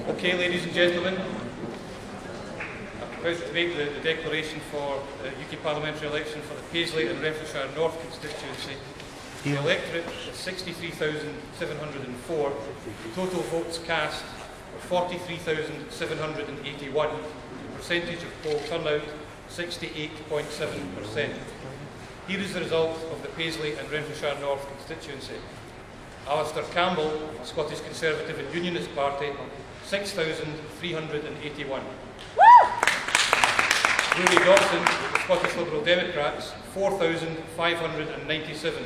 Okay, ladies and gentlemen, I'm proposed to make the declaration for the UK parliamentary election for the Paisley and Renfrewshire North constituency. The electorate is 63,704. Total votes cast were 43,781. Percentage of poll turnout 68.7%. Here is the result of the Paisley and Renfrewshire North constituency. Alistair Campbell, Scottish Conservative and Unionist Party, 6,381. Rory Dawson, Scottish Liberal Democrats, 4,597.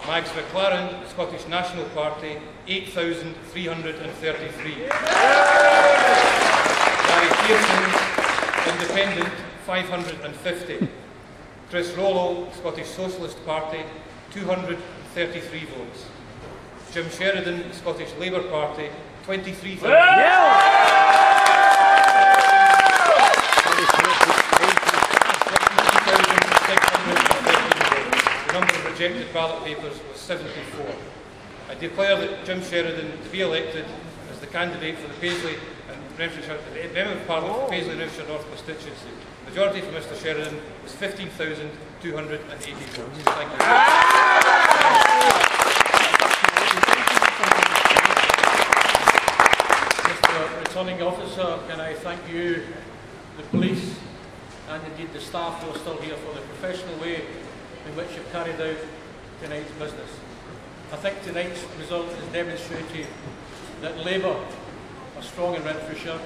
Mags McLaren, Scottish National Party, 8,333. Gary Pearson, Independent, 550. Chris Rollo, Scottish Socialist Party, 233 votes. Jim Sheridan, Scottish Labour Party, 23,000. The number of rejected ballot papers was 74. I declare that Jim Sheridan to be elected as the candidate for the Paisley and Renfrewshire, the Member of Parliament for Paisley and Renfrewshire North constituency. The majority for Mr Sheridan was 15,280 votes. Thank you. Mr Returning Officer, can I thank you, the police, and indeed the staff who are still here for the professional way in which you've carried out tonight's business. I think tonight's result has demonstrated that Labour are strong in Renfrewshire.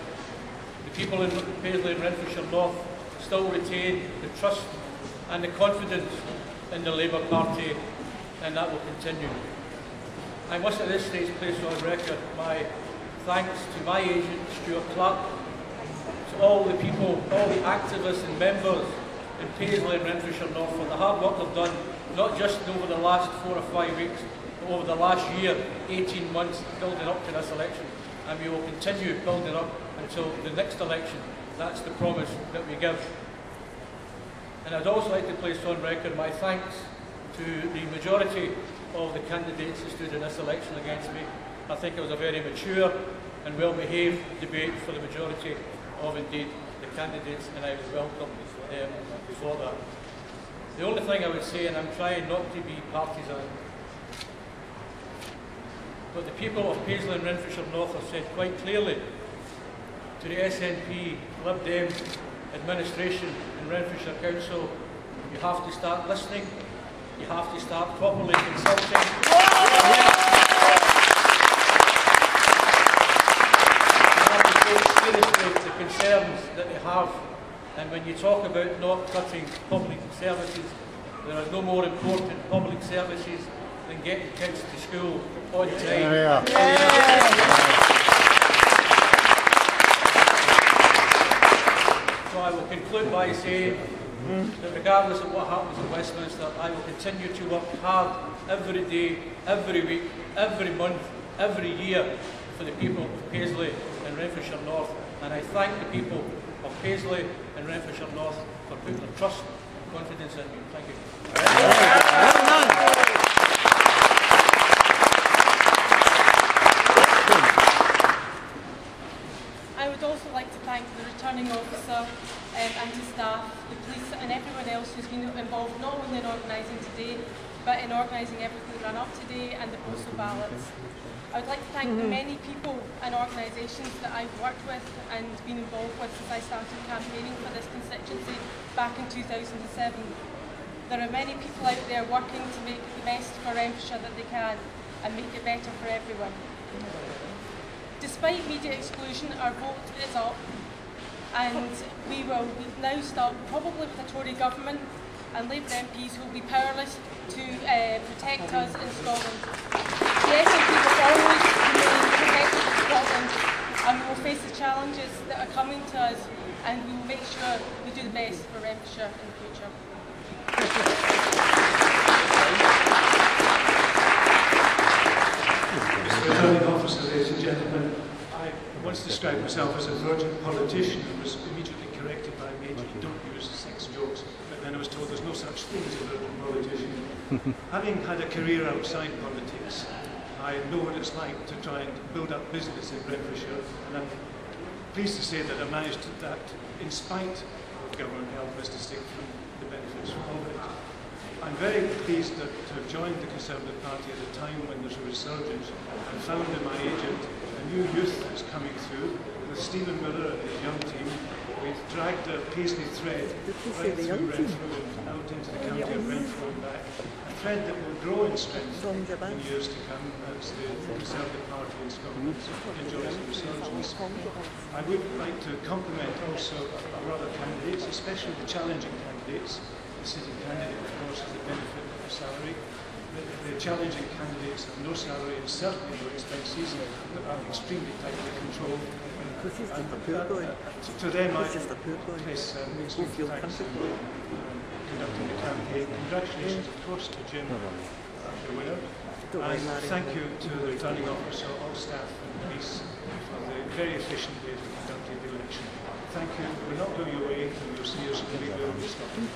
The people in Paisley and Renfrewshire North still retain the trust and the confidence in the Labour Party, and that will continue. I must at this stage place on record my thanks to my agent, Stuart Clark, to all the people, all the activists and members in Paisley and Renfrewshire North for the hard work they've done, not just over the last 4 or 5 weeks, but over the last year, 18 months, building up to this election. And we will continue building up until the next election. That's the promise that we give. And I'd also like to place on record my thanks to the majority of the candidates who stood in this election against me. I think it was a very mature and well-behaved debate for the majority of indeed the candidates, and I would welcome them for that. The only thing I would say, and I'm trying not to be partisan, but the people of Paisley and Renfrewshire North have said quite clearly to the SNP, Lib Dem administration in Renfrewshire Council, you have to start listening, you have to start properly consulting. You have to take seriously the concerns that they have, and when you talk about not cutting public services, there are no more important public services than getting kids to school on time. So I will conclude by saying that regardless of what happens in Westminster, I will continue to work hard every day, every week, every month, every year for the people of Paisley and Renfrewshire North. And I thank the people of Paisley and Renfrewshire North for putting their trust and confidence in me. Thank you. I would also like to thank the returning officer and his staff, the police and everyone else who's been involved not only in organising today, but in organising everything run up today and the postal ballots. I would like to thank the many people and organisations that I've worked with and been involved with since I started campaigning for this constituency back in 2007. There are many people out there working to make the best for Renfrewshire that they can and make it better for everyone. Despite media exclusion, our vote is up, and we will now start probably with a Tory government and Labour MPs who will be powerless to protect us in Scotland. The SNP will always remain protected in Scotland, and we will face the challenges that are coming to us, and we will make sure we do the best for Renfrewshire in the future. Mr. Returning Officer, ladies and gentlemen, I once described myself as a virgin politician who was immediately corrected by me, don't use sex jokes, but then I was told there's no such thing as a liberal politician. Having had a career outside politics, I know what it's like to try and build up business in Renfrewshire, and I'm pleased to say that I managed that in spite of government help as distinct from the benefits of it. I'm very pleased to have joined the Conservative Party at a time when there's a resurgence and found in my agent a new youth that's coming through. With Stephen Miller and his young team, we've dragged a Paisley thread right through Renfrew and out into the county of Renfrew and back. A thread that will grow in strength in years to come as the Conservative Party in Scotland enjoys a resurgence. I would like to compliment also our other candidates, especially the challenging candidates. The sitting candidate, of course, has the benefit of a salary. The challenging candidates have no salary and certainly no expenses, but are extremely tightly controlled. To them, I place extreme thanks in conducting the campaign. Congratulations, of course, to Jim, the winner. And thank you to the returning officer, all staff and police for the very efficient way they conducted the election. Thank you. We're not going away, and you'll see us completely over Scotland.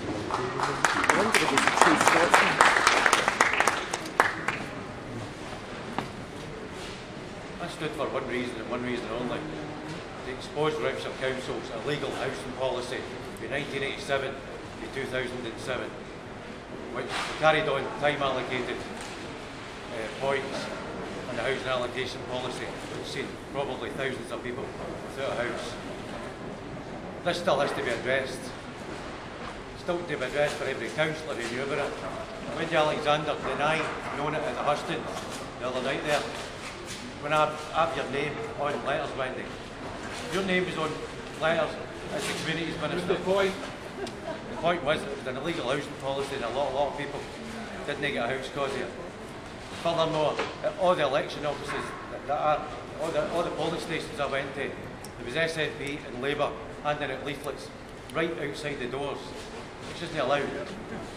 I stood for one reason and one reason only. To expose Renfrewshire Council's illegal housing policy from 1987 to 2007, which carried on time allocated points on the housing allocation policy, which seen probably thousands of people without a house. This still has to be addressed. Still to be addressed for every councillor who knew about it. Wendy Alexander denied knowing it at the hustings the other night there. When I have your name on letters, Wendy. Your name is on letters as the Communities Minister. The point Was it was an illegal housing policy and a lot of people didn't get a house because of it. Furthermore, at all the election offices all the polling stations I went to, there was SNP and Labour handing out leaflets right outside the doors, which isn't allowed.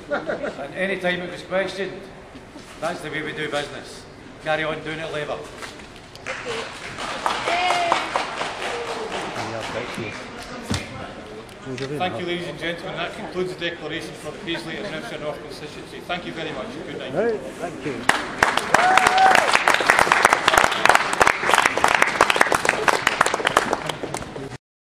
And any time it was questioned, that's the way we do business. Carry on doing it, Labour. Thank you, ladies and gentlemen. That concludes the declaration for the Paisley and Renfrewshire North constituency. Thank you very much. Good night. Right, thank you.